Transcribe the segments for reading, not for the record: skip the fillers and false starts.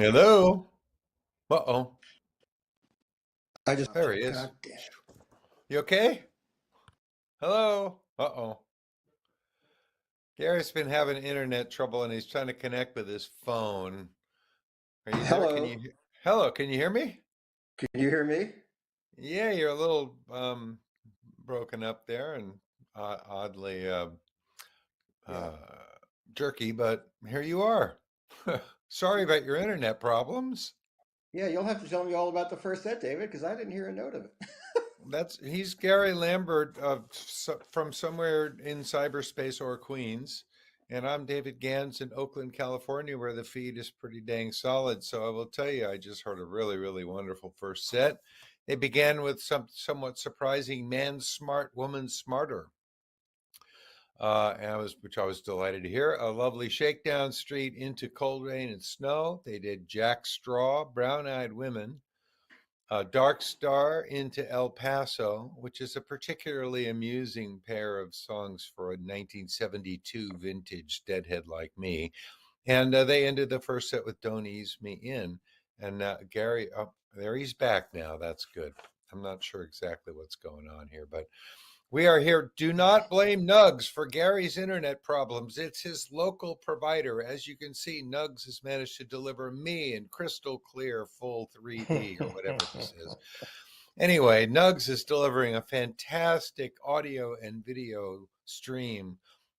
Hello. Uh-oh. I just There he is. God damn it. You okay? Hello. Uh-oh. Gary's been having internet trouble and he's trying to connect with his phone. Are you there? Hello. Hello, can you hear me? Can you hear me? Yeah, you're a little broken up there and oddly Yeah. uh jerky, but here you are. Sorry about your internet problems. Yeah, you'll have to tell me all about the first set, David, because I didn't hear a note of it. He's Gary Lambert from somewhere in cyberspace or Queens, and I'm David Gans in Oakland, California, where the feed is pretty dang solid. So I will tell you, I just heard a really, really wonderful first set. It began with some somewhat surprising "Man Smart, Woman Smarter," which I was delighted to hear. A lovely shakedown street into Cold Rain and Snow. They did Jack Straw, Brown Eyed Women. Dark Star into El Paso, which is a particularly amusing pair of songs for a 1972 vintage deadhead like me. And they ended the first set with Don't Ease Me In. And Gary, there he's back now. That's good. I'm not sure exactly what's going on here, but we are here. Do not blame Nugs for Gary's internet problems. It's his local provider. As you can see, Nugs has managed to deliver me in crystal clear full 3D or whatever this is. Anyway, Nugs is delivering a fantastic audio and video stream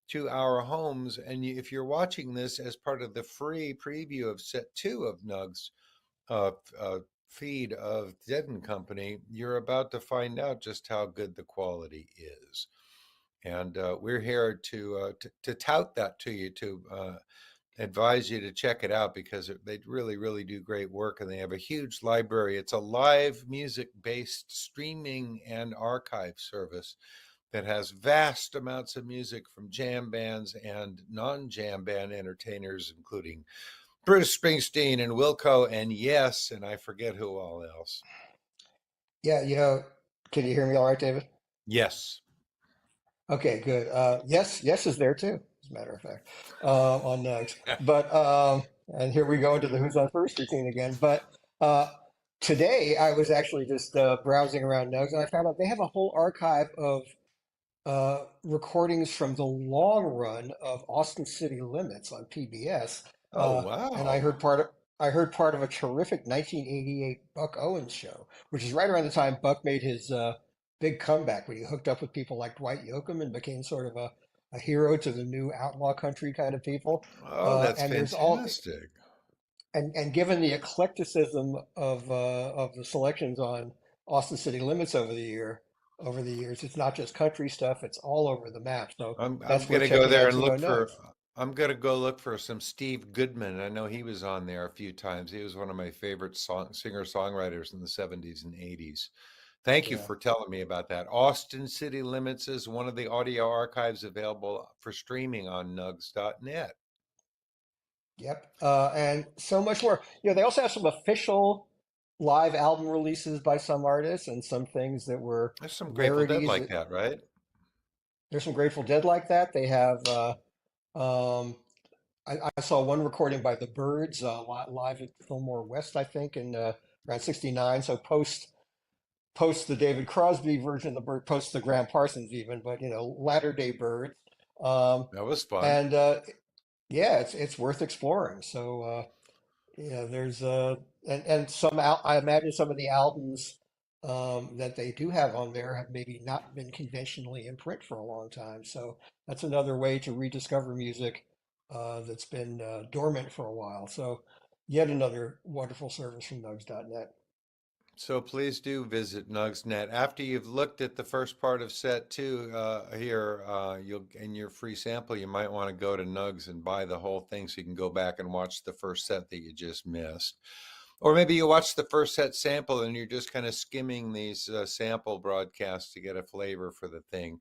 to our homes. And if you're watching this as part of the free preview of set 2 of Nugs, uh, uh, feed of Dead and Company, you're about to find out just how good the quality is. And we're here to tout that to you, to advise you to check it out because they really, really do great work. And they have a huge library. It's a live music based streaming and archive service that has vast amounts of music from jam bands and non jam band entertainers, including Bruce Springsteen and Wilco and Yes, and I forget who all else. Yeah, can you hear me all right, David? Yes. Okay, good. Yes is there too, as a matter of fact, on Nugs. But and here we go into the Who's on First routine again. But today I was actually just browsing around Nugs, and I found out they have a whole archive of recordings from the long run of Austin City Limits on PBS, Oh, and wow. I heard part of a terrific 1988 Buck Owens show, which is right around the time Buck made his big comeback when he hooked up with people like Dwight Yoakam and became sort of a hero to the new outlaw country kind of people. Oh, that's And there's all fantastic. and given the eclecticism of the selections on Austin City Limits over the years, it's not just country stuff; it's all over the map. So I'm that's worth gonna go checking there out and too look on for. Nugs. I'm gonna go look for some Steve Goodman. I know he was on there a few times. He was one of my favorite singer-songwriters in the 70s and 80s. Thank you Yeah, for telling me about that. Austin City Limits is one of the audio archives available for streaming on nugs.net. yep, and so much more. They also have some official live album releases by some artists and some things that were There's some Grateful Dead rarities. like that, right? There's some Grateful Dead like that. They have. Um, I saw one recording by the Byrds live at Fillmore West, I think, in around '69. So post the David Crosby version of the Bird, post the Graham Parsons even, but latter day Birds. Um, That was fun. and yeah, it's worth exploring. So there's and I imagine some of the albums that they do have on there have maybe not been conventionally in print for a long time. So that's another way to rediscover music that's been dormant for a while. So yet another wonderful service from Nugs.net. So please do visit Nugsnet. After you've looked at the first part of set 2 here, you'll in your free sample, you might want to go to Nugs and buy the whole thing so you can go back and watch the first set that you just missed. Or maybe you watch the first set sample and you're just kind of skimming these sample broadcasts to get a flavor for the thing.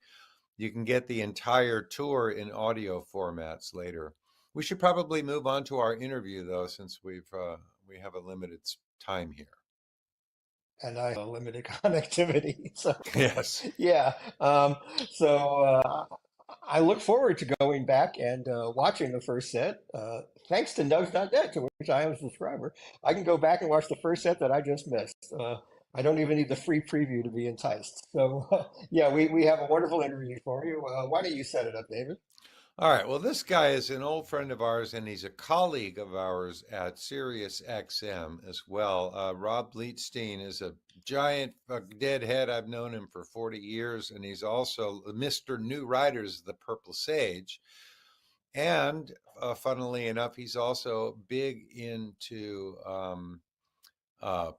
You can get the entire tour in audio formats later. We should probably move on to our interview though, since we have a limited time here. And I have limited connectivity. So Yes. yeah. So I look forward to going back and watching the first set. Thanks to Nugs.net, to which I am a subscriber, I can go back and watch the first set that I just missed. I don't even need the free preview to be enticed. So, yeah, we have a wonderful interview for you. Why don't you set it up, David? All right. Well, this guy is an old friend of ours, and he's a colleague of ours at Sirius XM as well. Rob Bleetstein is a giant deadhead. I've known him for 40 years, and he's also Mr. New Riders of the Purple Sage. And funnily enough, he's also big into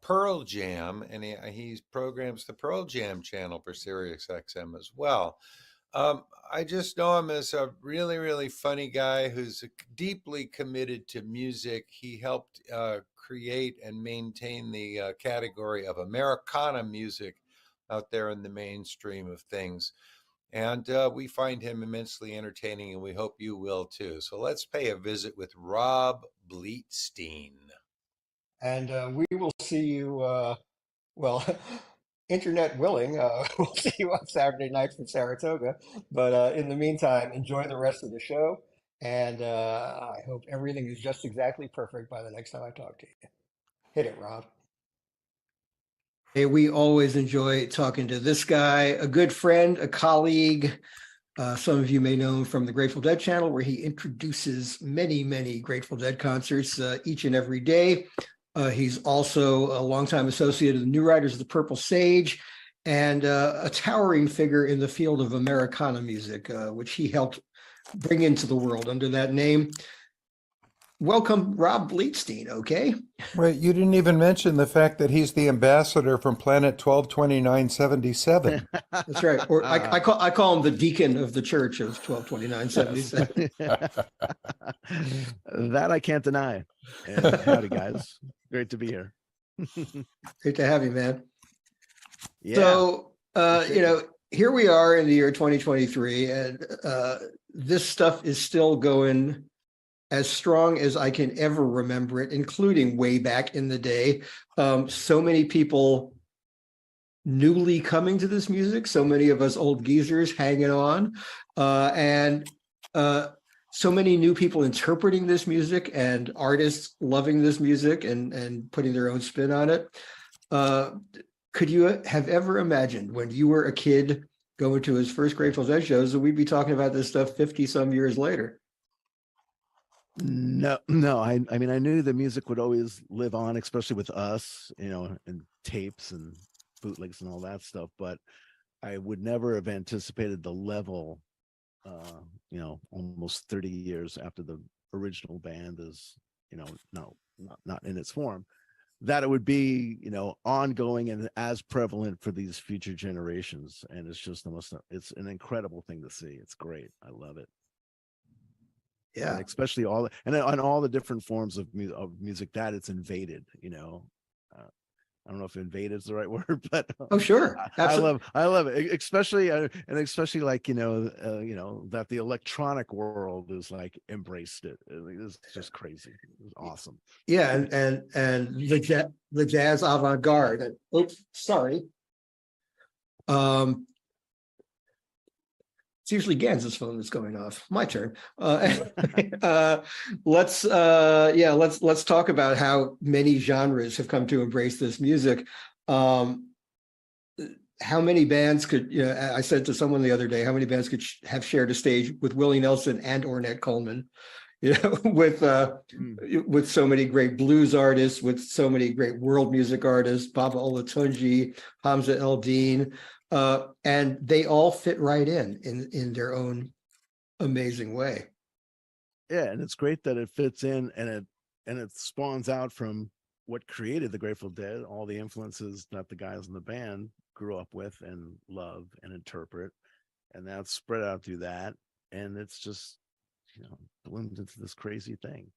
Pearl Jam, and he programs the Pearl Jam channel for Sirius XM as well. I just know him as a really, really funny guy who's deeply committed to music. He helped create and maintain the category of Americana music out there in the mainstream of things. And we find him immensely entertaining, and we hope you will too. So let's pay a visit with Rob Bleetstein. And we will see you, well, internet willing, we'll see you on Saturday night from Saratoga. But in the meantime, enjoy the rest of the show. And I hope everything is just exactly perfect by the next time I talk to you. Hit it, Rob. Hey, we always enjoy talking to this guy, a good friend, a colleague. Some of you may know him from the Grateful Dead channel, where he introduces many, many Grateful Dead concerts each and every day. He's also a longtime associate of the New Riders of the Purple Sage and a towering figure in the field of Americana music, which he helped bring into the world under that name. Welcome, Rob Bleetstein, okay? Wait, you didn't even mention the fact that he's the ambassador from Planet 122977. That's right. Or I call him the deacon of the church of 122977. That I can't deny. And howdy, guys. Great to be here. Great to have you, man. Yeah. So, here we are in the year 2023, and this stuff is still going as strong as I can ever remember it, including way back in the day. So many people newly coming to this music, so many of us old geezers hanging on, and so many new people interpreting this music and artists loving this music and putting their own spin on it. Could you have ever imagined when you were a kid going to his first Grateful Dead shows that we'd be talking about this stuff 50 some years later? No. I mean, I knew the music would always live on, especially with us, and tapes and bootlegs and all that stuff. But I would never have anticipated the level, almost 30 years after the original band is, not in its form, that it would be, ongoing and as prevalent for these future generations. And it's just it's an incredible thing to see. It's great. I love it. Yeah, and especially all the different forms of music that it's invaded. I don't know if invaded is the right word, but oh sure, I love it, especially like that the electronic world is like embraced it. It's just crazy. It's awesome. Yeah, and the jazz avant-garde. Oops, sorry. It's usually Gans's phone that's going off. My turn. Let's talk about how many genres have come to embrace this music. How many bands could, I said to someone the other day, how many bands could have shared a stage with Willie Nelson and Ornette Coleman? With so many great blues artists, with so many great world music artists, Baba Olatunji, Hamza El-Din. And they all fit right in their own amazing way. Yeah, and it's great that it fits in and it spawns out from what created the Grateful Dead, all the influences that the guys in the band grew up with and love and interpret, and that's spread out through that, and it's just bloomed into this crazy thing.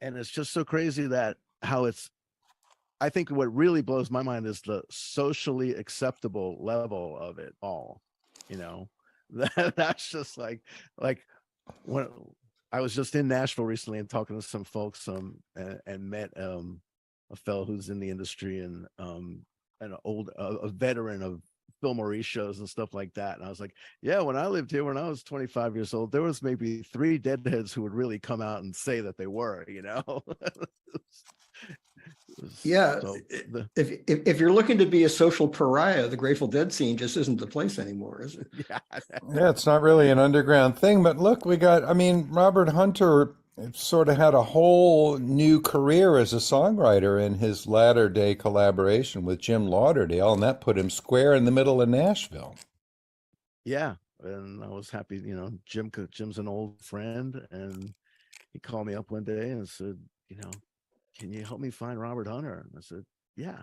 And it's just so crazy that I think what really blows my mind is the socially acceptable level of it all. That's just like when I was just in Nashville recently and talking to some folks and met a fellow who's in the industry and a veteran of Bill Maurice shows and stuff like that. And I was like, yeah, when I lived here, when I was 25 years old, there was maybe 3 deadheads who would really come out and say that they were, you know. Yeah, So if you're looking to be a social pariah, the Grateful Dead scene just isn't the place anymore, is it? yeah, Yeah, it's not really an underground thing, but look, I mean, Robert Hunter sort of had a whole new career as a songwriter in his latter day collaboration with Jim Lauderdale, and that put him square in the middle of Nashville. yeah. And I was happy, you know, Jim's an old friend, and he called me up one day and said, you know, can you help me find Robert Hunter? And I said, yeah.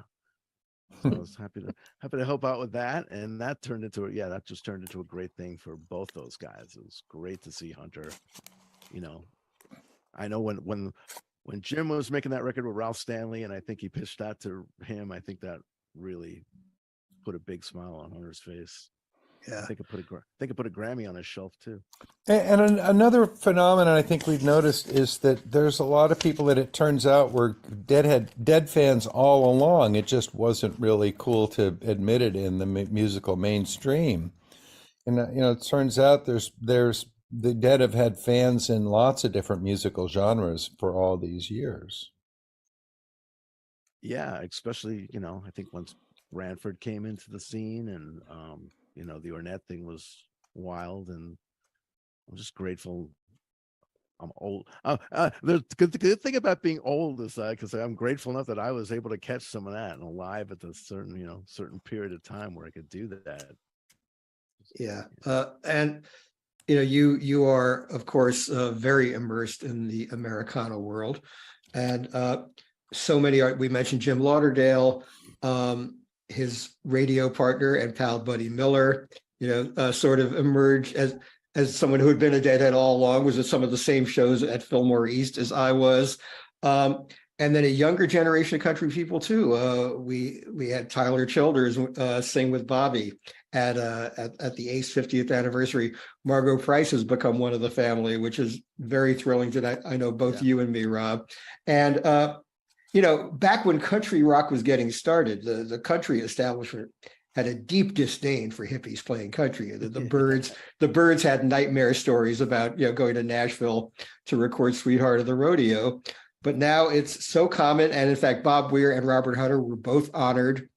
So I was happy to help out with that. And that just turned into a great thing for both those guys. It was great to see Hunter. You know, I know when Jim was making that record with Ralph Stanley, and I think he pitched that to him, I think that really put a big smile on Hunter's face. Yeah. I think it put a Grammy on his shelf too. And another phenomenon I think we've noticed is that there's a lot of people that it turns out were Dead fans all along. It just wasn't really cool to admit it in the musical mainstream. And you know, it turns out there's the Dead have had fans in lots of different musical genres for all these years. Yeah, especially, you know, I think once Branford came into the scene, and you know, the Ornette thing was wild, and I'm just grateful I'm old. The good thing about being old is because I'm grateful enough that I was able to catch some of that and alive at the certain period of time where I could do that. Yeah. And you are, of course, very immersed in the Americana world, and so many are. We mentioned Jim Lauderdale, his radio partner and pal Buddy Miller. Sort of emerged as someone who had been a Deadhead all along. Was at some of the same shows at Fillmore East as I was. And then a younger generation of country people too. We had Tyler Childers sing with Bobby at the Ace 50th anniversary. Margot Price has become one of the family, which is very thrilling. That I know both you and me, Rob. And back when country rock was getting started, the country establishment had a deep disdain for hippies playing country. The Byrds had nightmare stories about going to Nashville to record "Sweetheart of the Rodeo." But now it's so common. And in fact, Bob Weir and Robert Hunter were both honored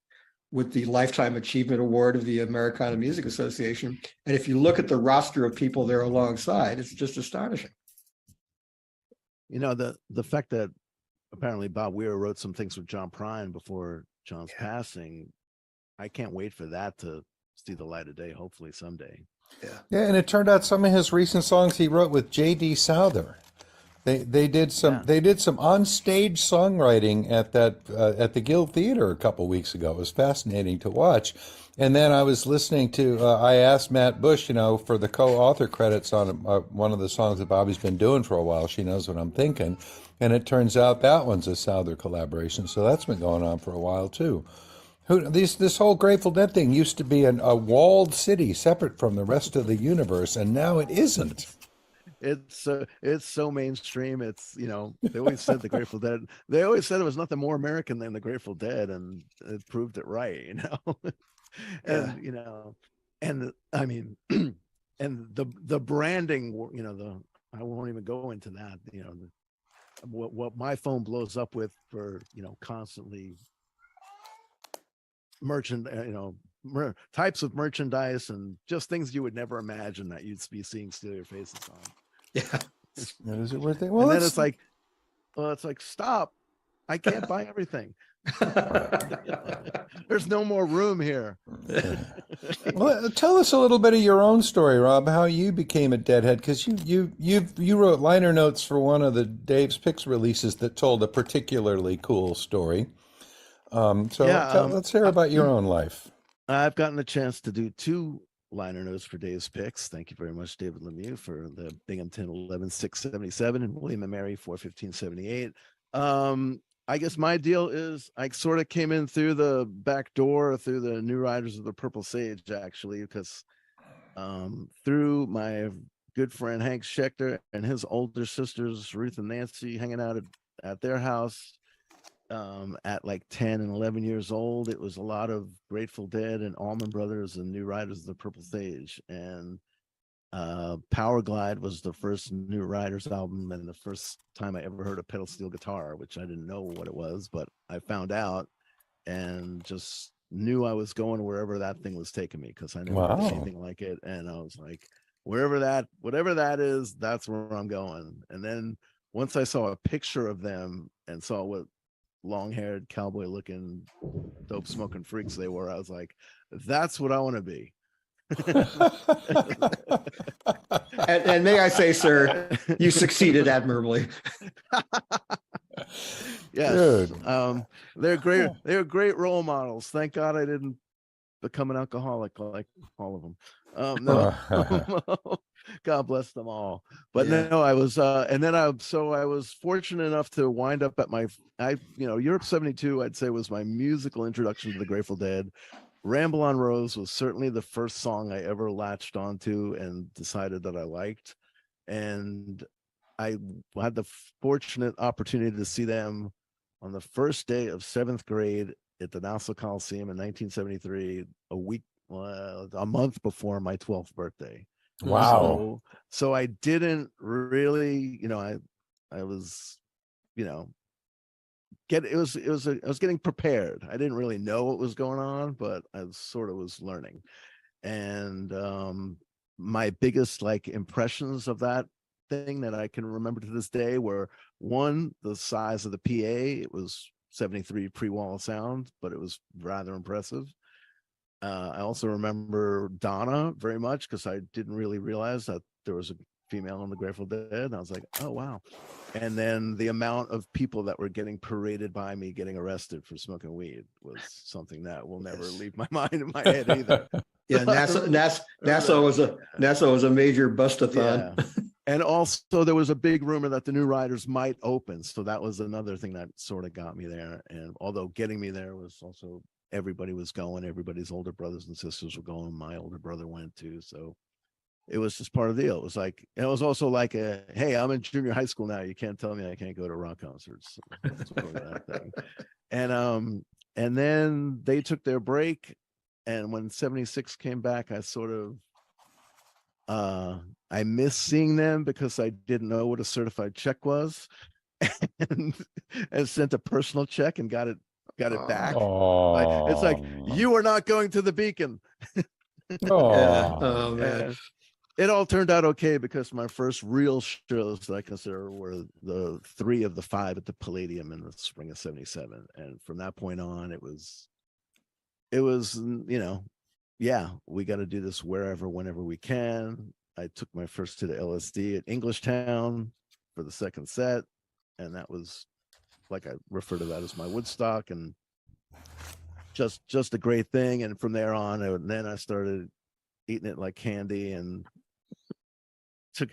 with the Lifetime Achievement Award of the Americana Music Association. And if you look at the roster of people there alongside, it's just astonishing. The fact that apparently Bob Weir wrote some things with John Prine before John's passing, I can't wait for that to see the light of day, hopefully someday. Yeah, and it turned out some of his recent songs he wrote with J.D. Souther. They did some on stage songwriting at the Guild Theater a couple weeks ago. It was fascinating to watch. And then I was listening to I asked Matt Bush, for the co-author credits on one of the songs that Bobby's been doing for a while. She knows what I'm thinking, and it turns out that one's a Souther collaboration. So that's been going on for a while too. This whole Grateful Dead thing used to be a walled city separate from the rest of the universe, and now it isn't. It's so mainstream. It's they always said the Grateful Dead. They always said it was nothing more American than the Grateful Dead, and it proved it right. And and I mean, and the branding. I won't even go into that. What my phone blows up with for constantly types of merchandise and just things you would never imagine that you'd be seeing Steal Your Faces on. Yeah. Is it worth it? Well, and then it's like, stop. I can't buy everything. There's no more room here. Well, tell us a little bit of your own story, Rob, how you became a Deadhead, because you wrote liner notes for one of the Dave's Picks releases that told a particularly cool story. Let's hear about your own life. I've gotten a chance to do 2 liner notes for Dave's Picks. Thank you very much, David Lemieux, for the Binghamton 11-677 and William and Mary 41578. I guess my deal is I sort of came in through the back door through the New Riders of the Purple Sage, actually, because through my good friend Hank Schechter and his older sisters Ruth and Nancy hanging out at their house. at like 10 and 11 years old, it was a lot of Grateful Dead and Allman Brothers and New Riders of the Purple Sage. And Power Glide was the first New Riders album and the first time I ever heard a pedal steel guitar, which I didn't know what it was, but I found out and just knew I was going wherever that thing was taking me because I never heard Wow. anything like it. And I was like, whatever that is, that's where I'm going. And then once I saw a picture of them and saw what long-haired cowboy looking dope smoking freaks they were, I was like, that's what I want to be. And may I say, sir, you succeeded admirably. Yes. Good. They're great. They're great role models. Thank God I didn't become an alcoholic like all of them. No. God bless them all. But Yeah. no, I was and then I was fortunate enough to wind up at Europe 72, I'd say, was my musical introduction to the Grateful Dead. Ramble on Rose was certainly the first song I ever latched onto and decided that I liked. And I had the fortunate opportunity to see them on the first day of 7th grade at the Nassau Coliseum in 1973, a month before my 12th birthday. Wow. So I didn't really, I was, I was getting prepared. I didn't really know what was going on, but I sort of was learning. And my biggest impressions of that thing that I can remember to this day were, one, the size of the PA. It was 73 pre-wall of sound, but it was rather impressive. I also remember Donna very much because I didn't really realize that there was a female in the Grateful Dead. And I was like, oh, wow. And then the amount of people that were getting paraded by me getting arrested for smoking weed was something that will never leave my mind in my head either. Yeah, NASA was a major bustathon. Yeah. And also there was a big rumor that the New Riders might open. So that was another thing that sort of got me there. And although getting me there was also, everybody was going, everybody's older brothers and sisters were going. My older brother went too. So it was just part of the deal. It was like, and it was also like hey, I'm in junior high school now. You can't tell me I can't go to rock concerts. So that's part of that thing. And then they took their break. And when 76 came back, I sort of, I missed seeing them because I didn't know what a certified check was, and sent a personal check and got it back. It's like, you are not going to the Beacon. Yeah. Oh man. It all turned out okay because my first real shows that I consider were the 3 of the 5 at the Palladium in the spring of 77. And from that point on, it was, yeah, we got to do this wherever, whenever we can. I took my first to the LSD at Englishtown for the second set. And that was, like, I refer to that as my Woodstock, and just a great thing. And from there on, then I started eating it like candy, and I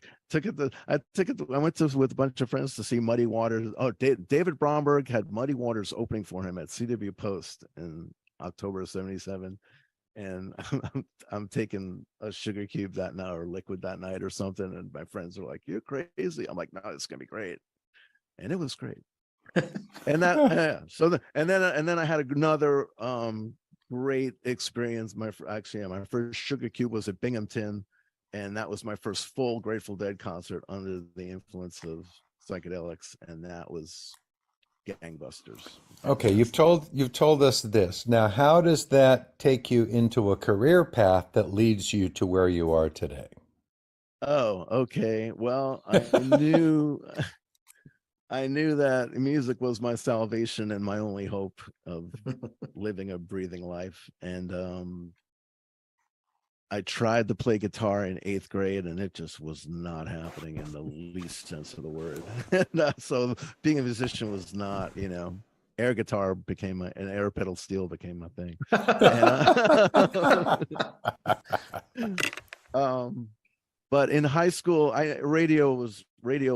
went with a bunch of friends to see Muddy Waters. Oh, David Bromberg had Muddy Waters opening for him at CW Post in October of 77. And I'm taking a sugar cube that night or liquid that night or something. And my friends are like, you're crazy. I'm like, no, it's going to be great. And it was great. And that, and then I had another great experience. My first sugar cube was at Binghamton. And that was my first full Grateful Dead concert under the influence of psychedelics. And that was gangbusters. Okay, you've told us this. Now, how does that take you into a career path that leads you to where you are today? Oh, okay. Well, I knew that music was my salvation and my only hope of living a breathing life. And I tried to play guitar in 8th grade, and it just was not happening in the least sense of the word. So being a musician was not, air guitar became an air pedal steel became my thing. But in high school, radio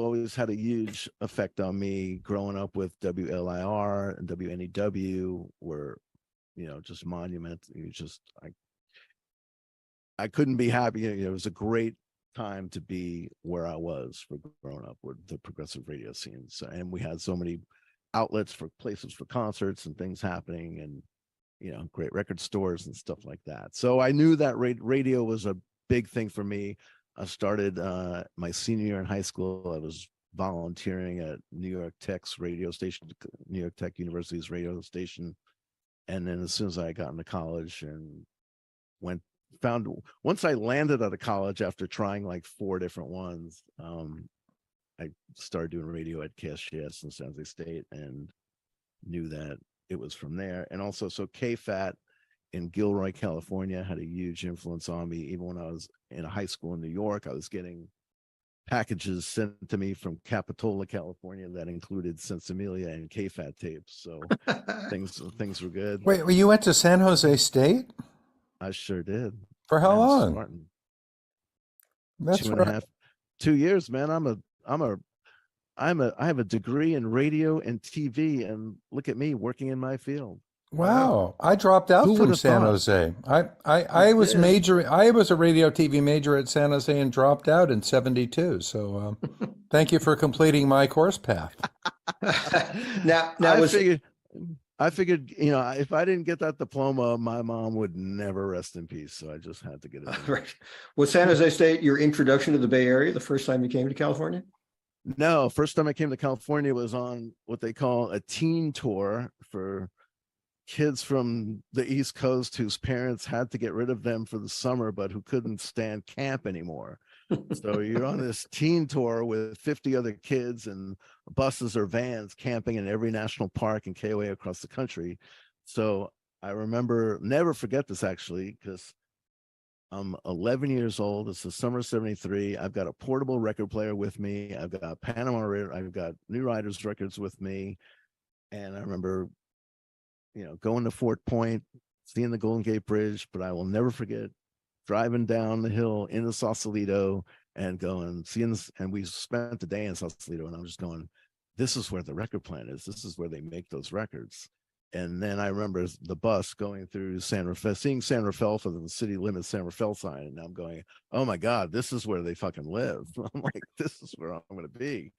always had a huge effect on me. Growing up with WLIR and WNEW were, just monument. I couldn't be happy. It was a great time to be where I was for growing up with the progressive radio scenes. And we had so many outlets for places for concerts and things happening, and great record stores and stuff like that. So I knew that radio was a big thing for me. I started my senior year in high school. I was volunteering at New York Tech's radio station, New York Tech University's radio station. And then as soon as I got into college and once I landed out of college after trying like 4 different ones, I started doing radio at KSGS in San Jose State and knew that it was from there. And also, so KFAT in Gilroy, California had a huge influence on me. Even when I was in a high school in New York, I was getting packages sent to me from Capitola, California that included Sensimilia and KFAT tapes. So things were good. Wait, you went to San Jose State? I sure did. For how long? Martin. That's 2 years, man. I have a degree in radio and TV, and look at me working in my field. Wow. I dropped out from San Jose. I was a radio TV major at San Jose and dropped out in 72. So thank you for completing my course path. now I figured, if I didn't get that diploma, my mom would never rest in peace. So I just had to get it. Right. Was San Jose State your introduction to the Bay Area the first time you came to California? No, first time I came to California was on what they call a teen tour for kids from the East Coast whose parents had to get rid of them for the summer, but who couldn't stand camp anymore. So you're on this teen tour with 50 other kids and buses or vans camping in every national park and KOA across the country. So I remember, never forget this actually, because I'm 11 years old. It's the summer of 73. I've got a portable record player with me. I've got Panama, I've got New Riders records with me. And I remember, going to Fort Point, seeing the Golden Gate Bridge, but I will never forget driving down the hill into Sausalito and seeing this. And we spent the day in Sausalito, and I'm just going, this is where the record plant is. This is where they make those records. And then I remember the bus going through San Rafael, seeing San Rafael for the city limits San Rafael sign. And I'm going, oh my God, this is where they fucking live. I'm like, this is where I'm going to be.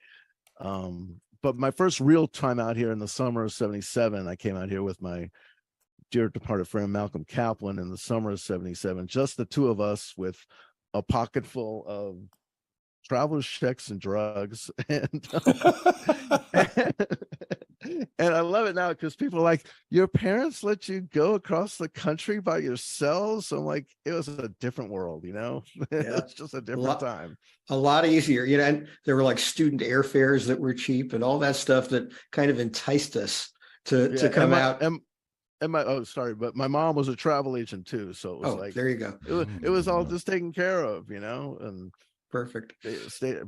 But my first real time out here in the summer of 77, I came out here with my dear departed friend, Malcolm Kaplan, in the summer of 77, just the two of us with a pocket full of traveler's checks and drugs. And I love it now because people are like, your parents let you go across the country by yourselves? I'm like, it was a different world, Yeah. It's just a different time. A lot easier, and there were like student airfares that were cheap and all that stuff that kind of enticed us to come out. But my mom was a travel agent too, so it was like, there you go. It was all just taken care of, and perfect.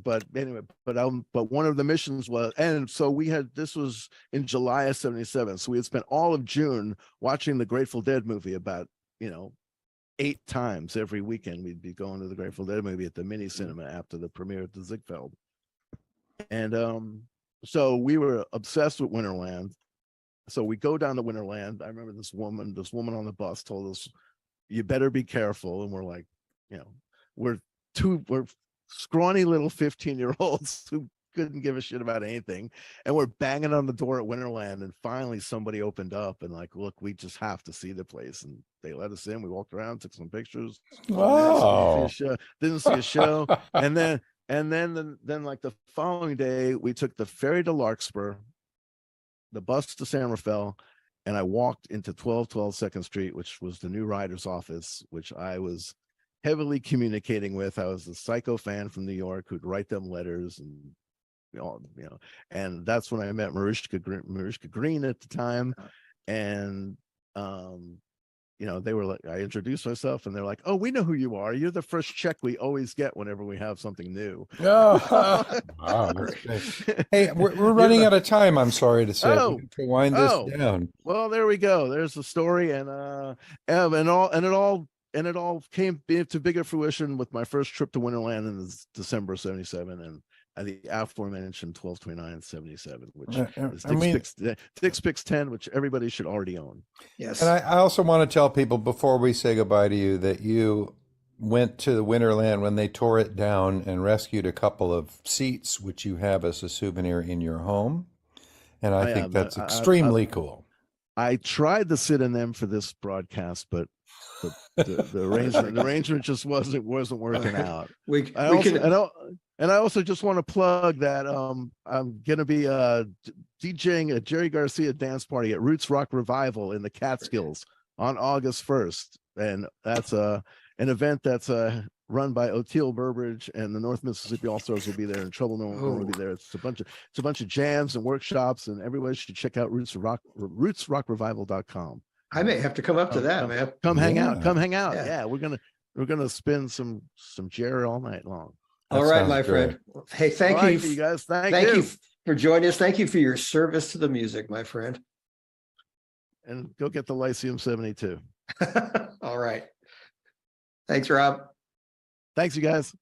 But anyway, but one of the missions was, and so this was in July of 77. So we had spent all of June watching the Grateful Dead movie about, 8 times every weekend. We'd be going to the Grateful Dead movie at the mini cinema after the premiere at the Ziegfeld. And so we were obsessed with Winterland. So we go down to Winterland. I remember this woman on the bus told us, you better be careful. And we're like, we're scrawny little 15-year-olds who couldn't give a shit about anything, and we're banging on the door at Winterland, and finally somebody opened up and like, look, we just have to see the place, and they let us in. We walked around, took some pictures. Wow. Didn't see a show. and then like the following day we took the ferry to Larkspur, the bus to San Rafael, and I walked into 1212 2nd Street, which was the New Riders office, which I was heavily communicating with. I was a psycho fan from New York who'd write them letters, and and that's when I met Mariska Green at the time. And they were like, I introduced myself, and they're like, oh, we know who you are. You're the first check we always get whenever we have something new. Wow, that's great. Hey, we're running out of time, I'm sorry to say. We have to wind this down. Well, there we go. There's the story, and it all came to bigger fruition with my first trip to Winterland in December of 77, and the aforementioned 1229 77, which is Dick's Picks 10, which everybody should already own. Yes. And I also want to tell people before we say goodbye to you that you went to the Winterland when they tore it down and rescued a couple of seats, which you have as a souvenir in your home. And I think that's extremely cool. I tried to sit in them for this broadcast, but the arrangement just wasn't working out. I also just want to plug that I'm going to be DJing a Jerry Garcia dance party at Roots Rock Revival in the Catskills on August 1st, and that's an event that's run by Oteil Burbridge, and the North Mississippi All Stars will be there, and Trouble No More will be there. It's a bunch of jams and workshops, and everybody should check out rootsrockrevival.com. I may have to come up to that, man. Come hang out. Yeah, we're gonna spin some Jerry all night long. All right, my friend. Hey, thank you guys. Thank you for joining us. Thank you for your service to the music, my friend. And go get the Lyceum 72. All right. Thanks, Rob. Thanks, you guys.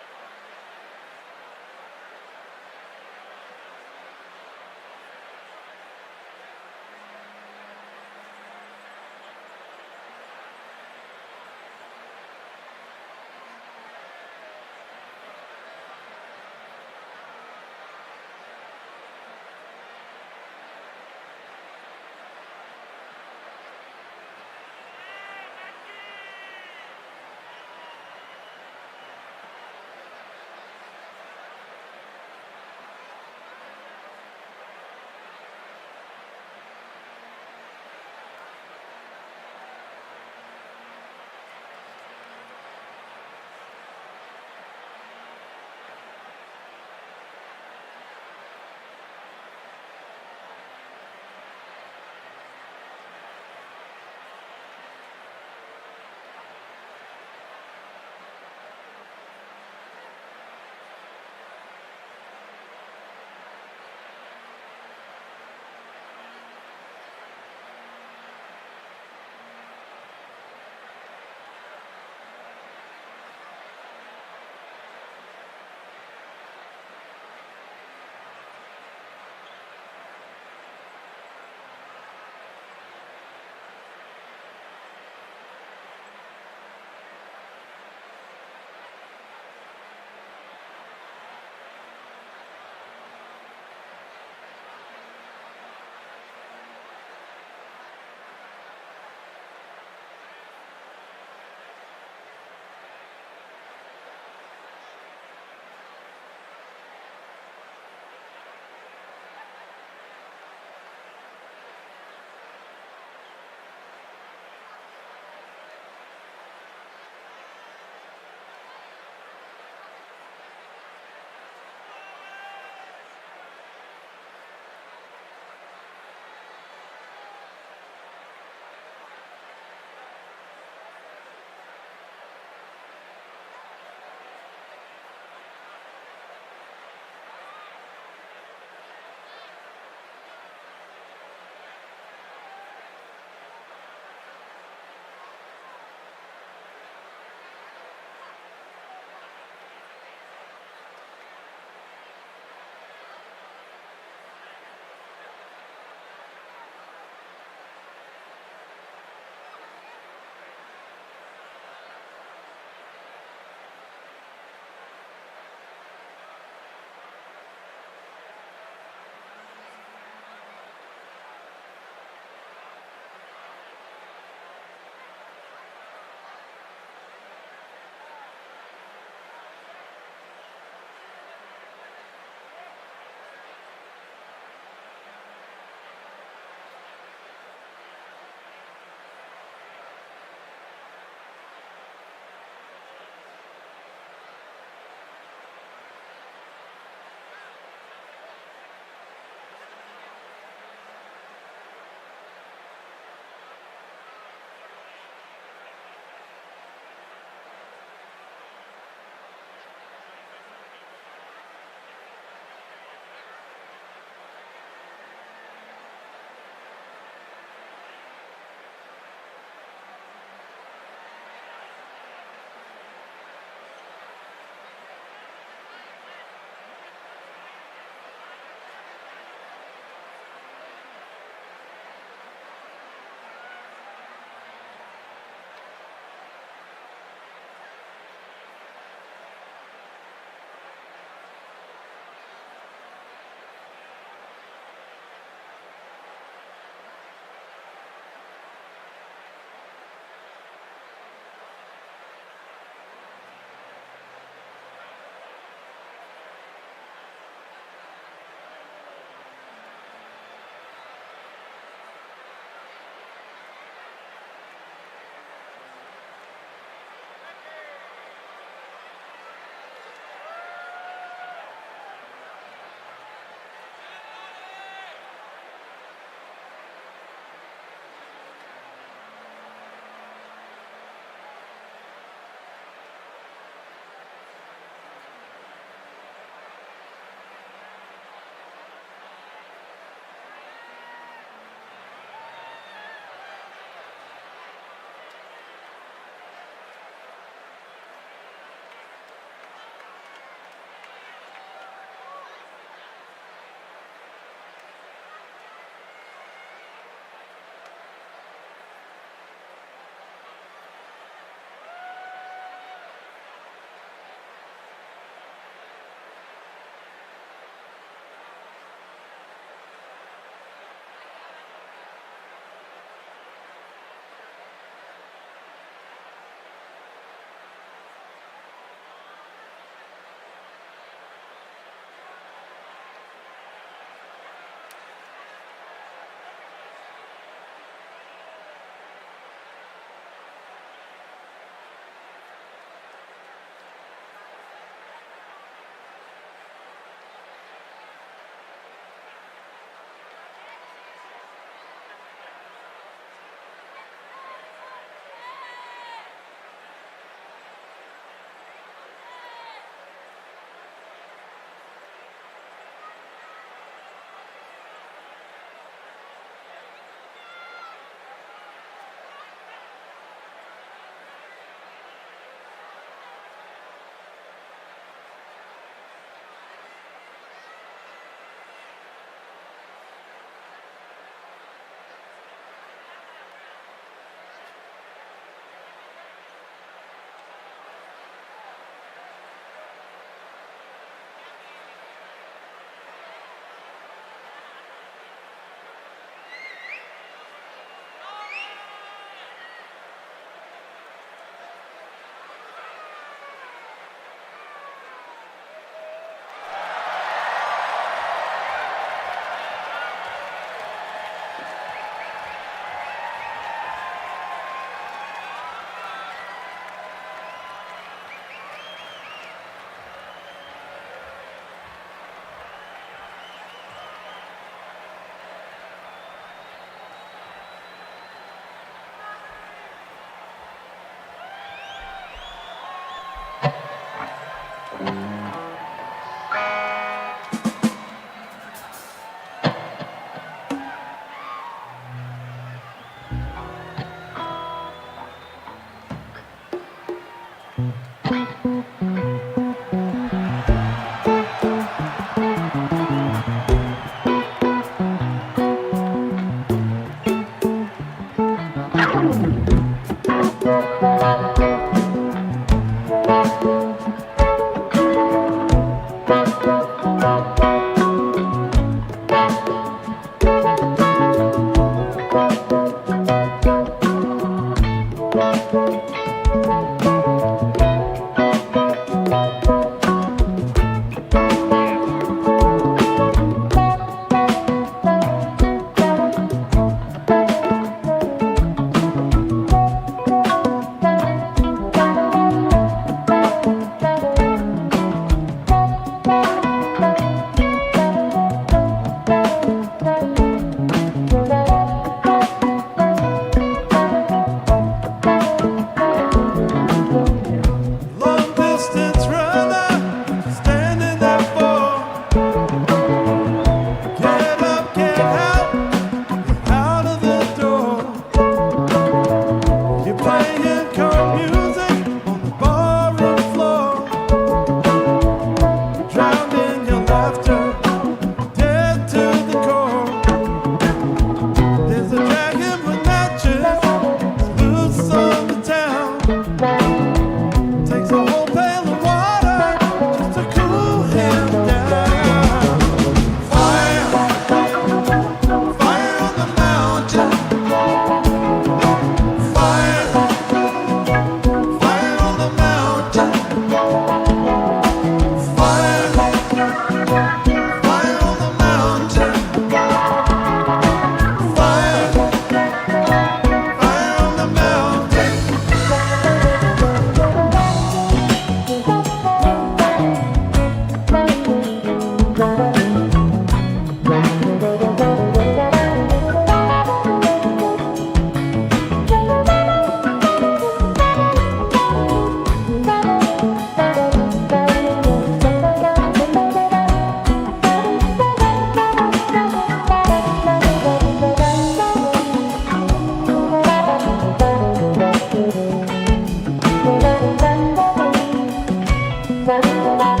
Thank